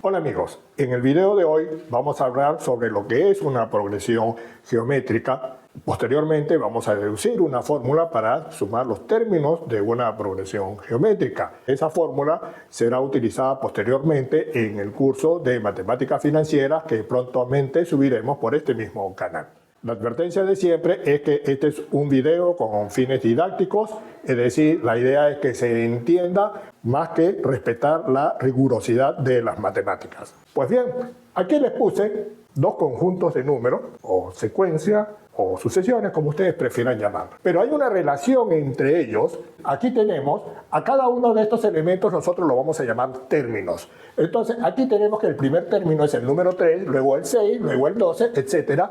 Hola amigos, en el video de hoy vamos a hablar sobre lo que es una progresión geométrica. Posteriormente vamos a deducir una fórmula para sumar los términos de una progresión geométrica. Esa fórmula será utilizada posteriormente en el curso de matemáticas financieras que prontamente subiremos por este mismo canal. La advertencia de siempre es que este es un video con fines didácticos, es decir, la idea es que se entienda más que respetar la rigurosidad de las matemáticas. Pues bien, aquí les puse dos conjuntos de números, o secuencia, o sucesiones, como ustedes prefieran llamarlo. Pero hay una relación entre ellos. Aquí tenemos, a cada uno de estos elementos nosotros lo vamos a llamar términos. Entonces, aquí tenemos que el primer término es el número 3, luego el 6, luego el 12, etc.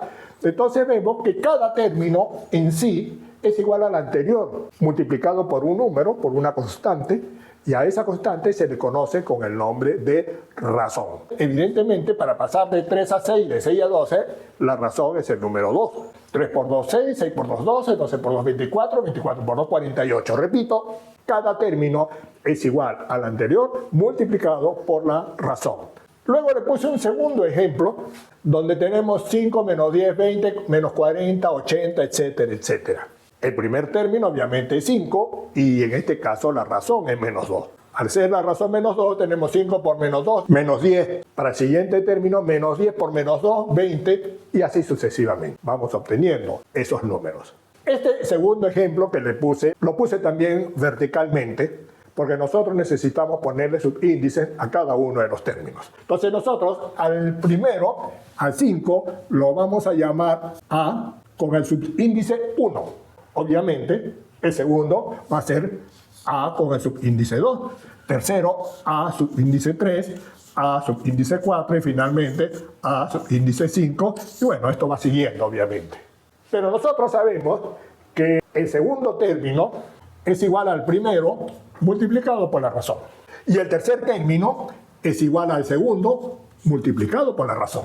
Entonces vemos que cada término en sí es igual al anterior, multiplicado por un número, por una constante, y a esa constante se le conoce con el nombre de razón. Evidentemente, para pasar de 3 a 6, de 6 a 12, la razón es el número 2. 3 por 2, 6, 6 por 2, 12, 12 por 2, 24, 24 por 2, 48. Repito, cada término es igual al anterior multiplicado por la razón. Luego le puse un segundo ejemplo donde tenemos 5 menos 10, 20, menos 40, 80, etcétera, etcétera. El primer término obviamente es 5 y en este caso la razón es menos 2. Al ser la razón menos 2 tenemos 5 por menos 2, menos 10. Para el siguiente término menos 10 por menos 2, 20 y así sucesivamente. Vamos obteniendo esos números. Este segundo ejemplo que le puse, lo puse también verticalmente porque nosotros necesitamos ponerle subíndices a cada uno de los términos. Entonces nosotros al primero, al 5, lo vamos a llamar A con el subíndice 1. Obviamente, el segundo va a ser A con el subíndice 2. Tercero, A subíndice 3, A subíndice 4 y finalmente A subíndice 5. Y bueno, esto va siguiendo, obviamente. Pero nosotros sabemos que el segundo término es igual al primero multiplicado por la razón. Y el tercer término es igual al segundo multiplicado por la razón.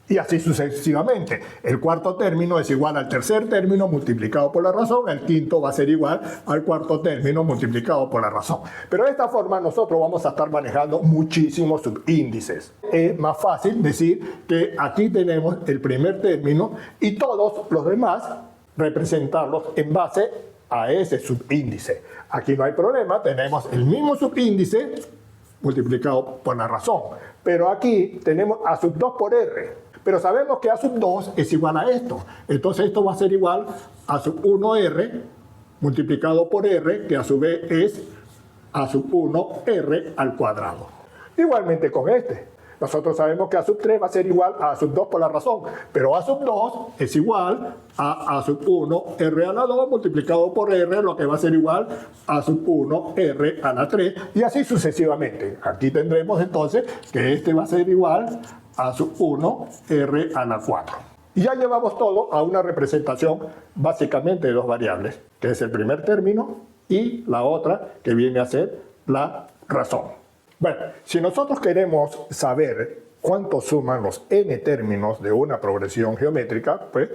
Y así sucesivamente. El cuarto término es igual al tercer término multiplicado por la razón. El quinto va a ser igual al cuarto término multiplicado por la razón. Pero de esta forma nosotros vamos a estar manejando muchísimos subíndices. Es más fácil decir que aquí tenemos el primer término y todos los demás representarlos en base a ese subíndice. Aquí no hay problema, tenemos el mismo subíndice multiplicado por la razón. Pero aquí tenemos A sub 2 por R. Pero sabemos que A sub 2 es igual a esto. Entonces esto va a ser igual a sub 1R multiplicado por R, que a su vez es A sub 1R al cuadrado. Igualmente con este. Nosotros sabemos que A sub 3 va a ser igual a A sub 2 por la razón. Pero A sub 2 es igual a A sub 1 R a la 2 multiplicado por R, lo que va a ser igual a A sub 1 R a la 3. Y así sucesivamente. Aquí tendremos entonces que este va a ser igual a sub 1 R a la 4. Y ya llevamos todo a una representación básicamente de dos variables, que es el primer término y la otra que viene a ser la razón. Bueno, si nosotros queremos saber cuánto suman los n términos de una progresión geométrica, pues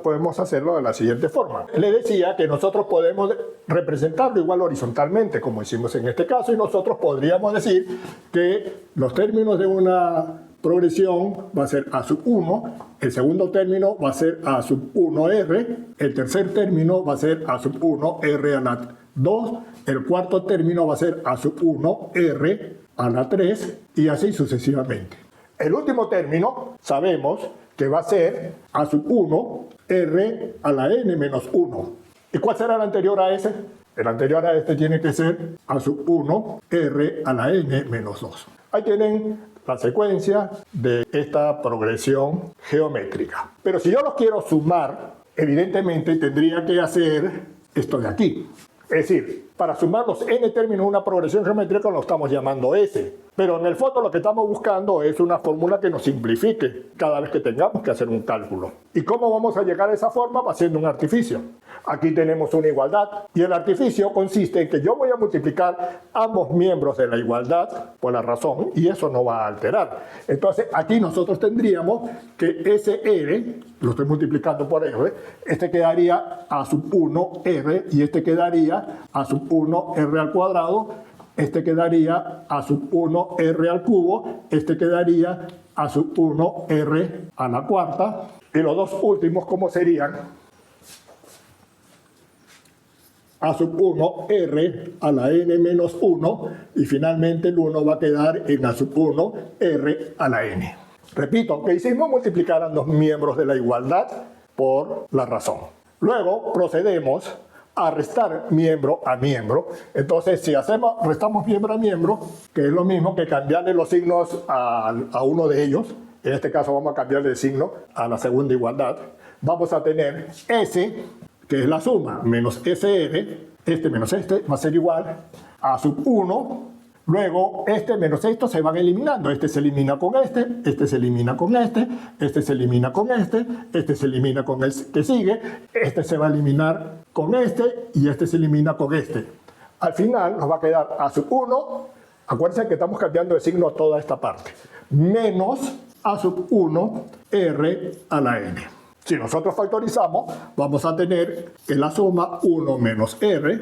podemos hacerlo de la siguiente forma. Le decía que nosotros podemos representarlo igual horizontalmente, como hicimos en este caso, y nosotros podríamos decir que los términos de una progresión va a ser A sub 1, el segundo término va a ser A sub 1R, el tercer término va a ser A sub 1R a la 2, el cuarto término va a ser A sub 1R a la 3 y así sucesivamente. El último término sabemos que va a ser A sub 1R a la n menos 1. ¿Y cuál será el anterior a ese? El anterior a este tiene que ser A sub 1R a la n menos 2. Ahí tienen la secuencia de esta progresión geométrica. Pero si yo los quiero sumar, evidentemente tendría que hacer esto de aquí. Es decir, para sumar los n términos de una progresión geométrica lo estamos llamando S. Pero en el fondo lo que estamos buscando es una fórmula que nos simplifique cada vez que tengamos que hacer un cálculo. ¿Y cómo vamos a llegar a esa forma? Haciendo un artificio. Aquí tenemos una igualdad y el artificio consiste en que yo voy a multiplicar ambos miembros de la igualdad por la razón y eso no va a alterar. Entonces aquí nosotros tendríamos que ese R, lo estoy multiplicando por R, este quedaría A sub 1 R y este quedaría A sub 1 R al cuadrado este quedaría a sub 1 r al cubo, este quedaría a sub 1 r a la cuarta, y los dos últimos, ¿cómo serían? A sub 1 r a la n menos 1, y finalmente el 1 va a quedar en a sub 1 r a la n. Repito, que hicimos multiplicar a los miembros de la igualdad por la razón. Luego procedemos a restar miembro a miembro. Entonces, si restamos miembro a miembro, que es lo mismo que cambiarle los signos a uno de ellos, en este caso vamos a cambiarle el signo a la segunda igualdad, vamos a tener S, que es la suma, menos SR, este menos este va a ser igual a sub 1, luego este menos esto se van eliminando, este se elimina con este se elimina con este se elimina con este se elimina con el que sigue, este se va a eliminar con este y este se elimina con este. Al final nos va a quedar a sub 1, acuérdense que estamos cambiando de signo toda esta parte, menos a sub 1 r a la n. Si nosotros factorizamos, vamos a tener que la suma 1 menos r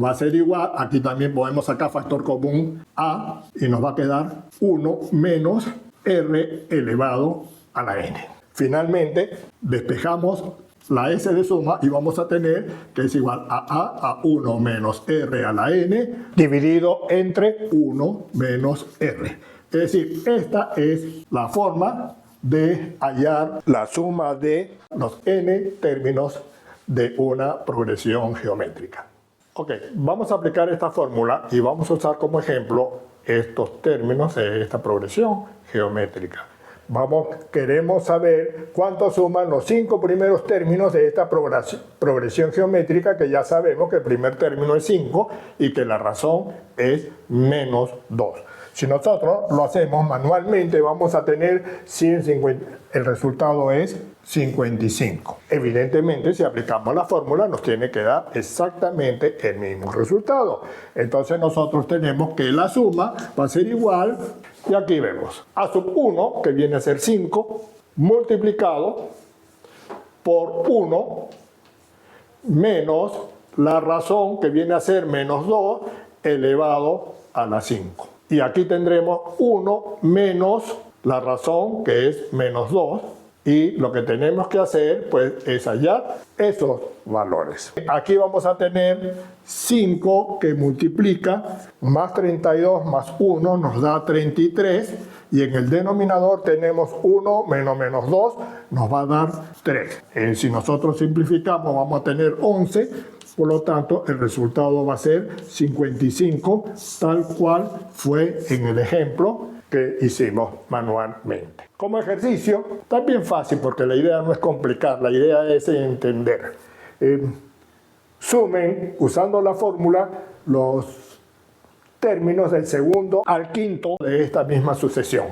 va a ser igual, aquí también podemos sacar factor común a, y nos va a quedar 1 menos r elevado a la n. Finalmente, despejamos la s de suma y vamos a tener que es igual a 1 menos r a la n dividido entre 1 menos r. Es decir, esta es la forma de hallar la suma de los n términos de una progresión geométrica. Ok, vamos a aplicar esta fórmula y vamos a usar como ejemplo estos términos de esta progresión geométrica. Queremos saber cuánto suman los 5 primeros términos de esta progresión geométrica, que ya sabemos que el primer término es 5 y que la razón es menos 2. Si nosotros lo hacemos manualmente, vamos a tener 150, el resultado es 55. Evidentemente, si aplicamos la fórmula, nos tiene que dar exactamente el mismo resultado. Entonces nosotros tenemos que la suma va a ser igual, y aquí vemos, a sub 1, que viene a ser 5, multiplicado por 1, menos la razón, que viene a ser menos 2, elevado a la 5. Y aquí tendremos 1 menos la razón, que es menos 2. Y lo que tenemos que hacer, pues, es hallar esos valores. Aquí vamos a tener 5 que multiplica más 32 más 1 nos da 33. Y en el denominador tenemos 1 menos 2 nos va a dar 3. Si nosotros simplificamos, vamos a tener 11. Por lo tanto, el resultado va a ser 55, tal cual fue en el ejemplo que hicimos manualmente. Como ejercicio, también fácil, porque la idea no es complicar, la idea es entender. Sumen, usando la fórmula, los términos del segundo al quinto de esta misma sucesión.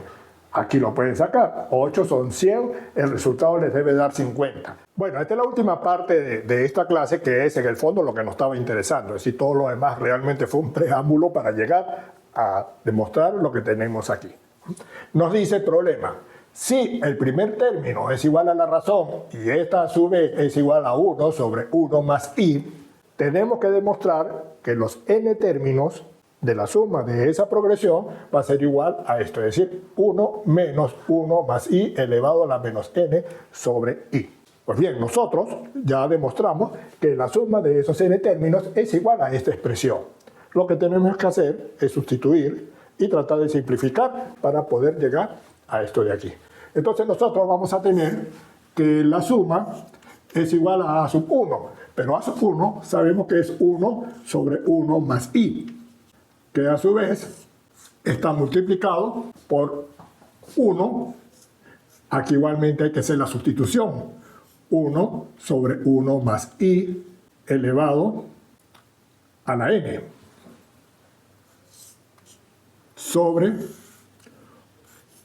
Aquí lo pueden sacar. 8 son 100, el resultado les debe dar 50. Bueno, esta es la última parte de esta clase, que es en el fondo lo que nos estaba interesando. Es decir, todo lo demás realmente fue un preámbulo para llegar a demostrar lo que tenemos aquí. Nos dice el problema: si el primer término es igual a la razón y esta a su vez es igual a 1 sobre 1 más i, tenemos que demostrar que los n términos de la suma de esa progresión va a ser igual a esto, es decir, 1 menos 1 más i elevado a la menos n sobre i. Pues bien, nosotros ya demostramos que la suma de esos n términos es igual a esta expresión. Lo que tenemos que hacer es sustituir y tratar de simplificar para poder llegar a esto de aquí. Entonces nosotros vamos a tener que la suma es igual a a sub 1, pero a sub 1 sabemos que es 1 sobre 1 más i, que a su vez está multiplicado por 1. Aquí igualmente hay que hacer la sustitución. 1 sobre 1 más i elevado a la n sobre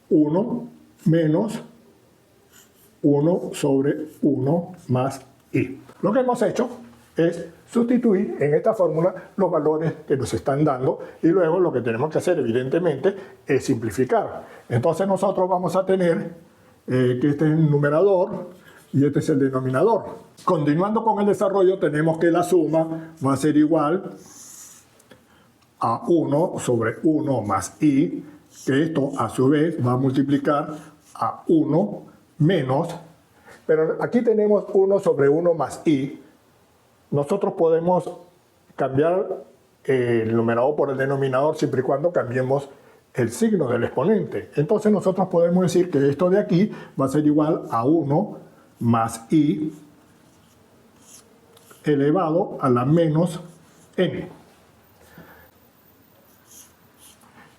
1 menos 1 sobre 1 más i. Lo que hemos hecho es sustituir en esta fórmula los valores que nos están dando, y luego lo que tenemos que hacer evidentemente es simplificar. Entonces nosotros vamos a tener que este es el numerador y este es el denominador. Continuando con el desarrollo, tenemos que la suma va a ser igual a 1 sobre 1 más i, que esto a su vez va a multiplicar a 1 menos, pero aquí tenemos 1 sobre 1 más i. Nosotros podemos cambiar el numerador por el denominador siempre y cuando cambiemos el signo del exponente. Entonces nosotros podemos decir que esto de aquí va a ser igual a 1 más i elevado a la menos n.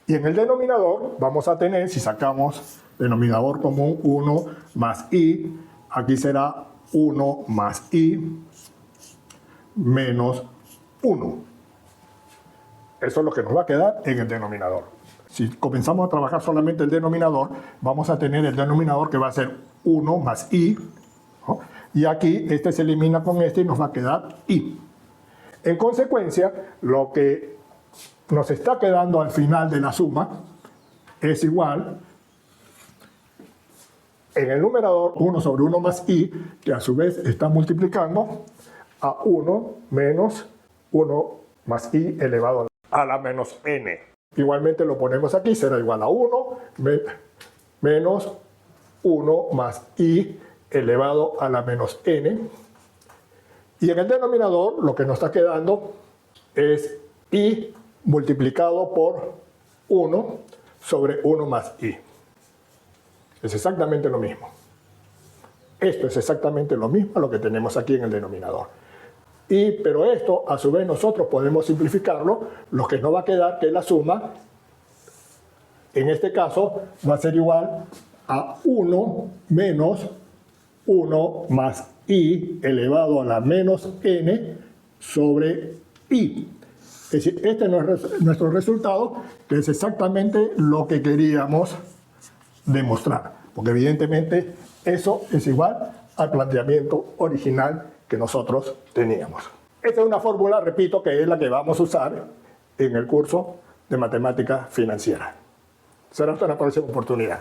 Y en el denominador vamos a tener, si sacamos denominador común, 1 más i, aquí será 1 más i menos 1. Eso es lo que nos va a quedar en el denominador. Si comenzamos a trabajar solamente el denominador, vamos a tener el denominador que va a ser 1 más i, ¿no? Y aquí este se elimina con este y nos va a quedar i. En consecuencia, lo que nos está quedando al final de la suma es igual, en el numerador, 1 sobre 1 más i, que a su vez está multiplicando a 1 menos 1 más i elevado a la menos n. Igualmente lo ponemos aquí, será igual a 1 menos 1 más i elevado a la menos n. Y en el denominador lo que nos está quedando es i multiplicado por 1 sobre 1 más i. Es exactamente lo mismo. Esto es exactamente lo mismo a lo que tenemos aquí en el denominador. Pero esto, a su vez, nosotros podemos simplificarlo. Lo que nos va a quedar que la suma, en este caso, va a ser igual a 1 menos 1 más i elevado a la menos n sobre i. Es decir, este es nuestro resultado, que es exactamente lo que queríamos demostrar. Porque evidentemente eso es igual al planteamiento original que nosotros teníamos. Esta es una fórmula, repito, que es la que vamos a usar en el curso de matemática financiera. Será hasta la próxima oportunidad.